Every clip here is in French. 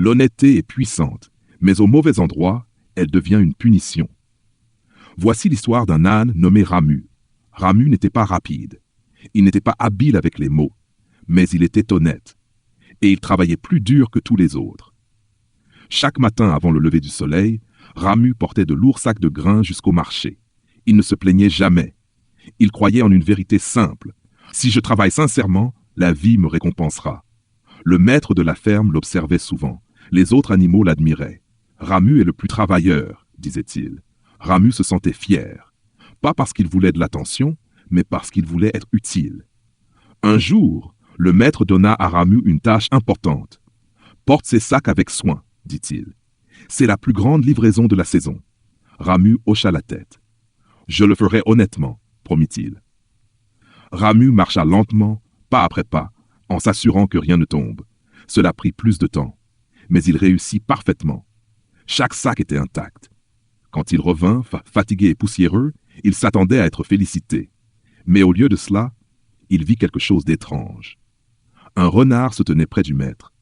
L'honnêteté est puissante, mais au mauvais endroit, elle devient une punition. Voici l'histoire d'un âne nommé Ramu. Ramu n'était pas rapide. Il n'était pas habile avec les mots, mais il était honnête. Et il travaillait plus dur que tous les autres. Chaque matin avant le lever du soleil, Ramu portait de lourds sacs de grains jusqu'au marché. Il ne se plaignait jamais. Il croyait en une vérité simple. Si je travaille sincèrement, la vie me récompensera. Le maître de la ferme l'observait souvent. Les autres animaux l'admiraient. Ramu est le plus travailleur, disait-il. Ramu se sentait fier. Pas parce qu'il voulait de l'attention, mais parce qu'il voulait être utile. Un jour, le maître donna à Ramu une tâche importante. Porte ces sacs avec soin, dit-il. C'est la plus grande livraison de la saison. Ramu hocha la tête. Je le ferai honnêtement, promit-il. Ramu marcha lentement, pas après pas, en s'assurant que rien ne tombe. Cela prit plus de temps, mais il réussit parfaitement. Chaque sac était intact. Quand il revint, fatigué et poussiéreux, il s'attendait à être félicité. Mais au lieu de cela, il vit quelque chose d'étrange. Un renard se tenait près du maître.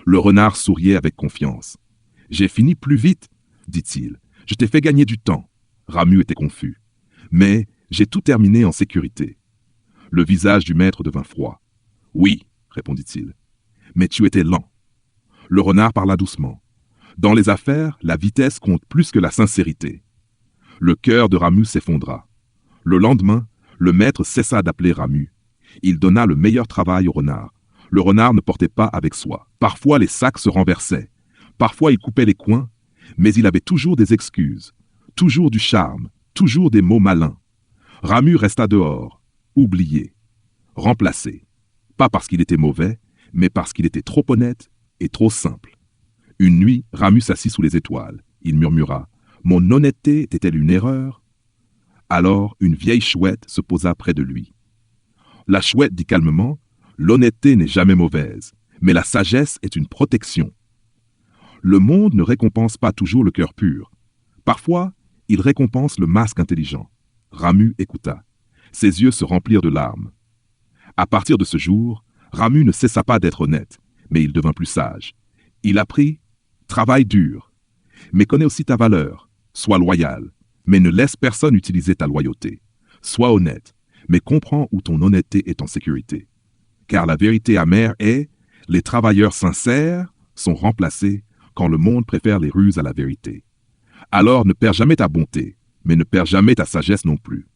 Le renard souriait avec confiance. « J'ai fini plus vite, dit-il. Je t'ai fait gagner du temps. » Ramu était confus. « Mais j'ai tout terminé en sécurité. » Le visage du maître devint froid. « Oui, répondit-il. Mais tu étais lent. » Le renard parla doucement. « Dans les affaires, la vitesse compte plus que la sincérité. » Le cœur de Ramu s'effondra. Le lendemain, le maître cessa d'appeler Ramu. Il donna le meilleur travail au renard. Le renard ne portait pas avec soi. Parfois, les sacs se renversaient. Parfois, il coupait les coins, mais il avait toujours des excuses, toujours du charme, toujours des mots malins. Ramu resta dehors, oublié, remplacé. Pas parce qu'il était mauvais, mais parce qu'il était trop honnête et trop simple. Une nuit, Ramu s'assit sous les étoiles. Il murmura « Mon honnêteté était-elle une erreur ?» Alors, une vieille chouette se posa près de lui. La chouette dit calmement « L'honnêteté n'est jamais mauvaise, mais la sagesse est une protection. » Le monde ne récompense pas toujours le cœur pur. Parfois, il récompense le masque intelligent. Ramu écouta. Ses yeux se remplirent de larmes. À partir de ce jour, Ramu ne cessa pas d'être honnête, mais il devint plus sage. Il apprit « Travaille dur, mais connais aussi ta valeur. Sois loyal, mais ne laisse personne utiliser ta loyauté. Sois honnête, mais comprends où ton honnêteté est en sécurité. Car la vérité amère est « Les travailleurs sincères sont remplacés quand le monde préfère les ruses à la vérité. Alors ne perds jamais ta bonté, mais ne perds jamais ta sagesse non plus.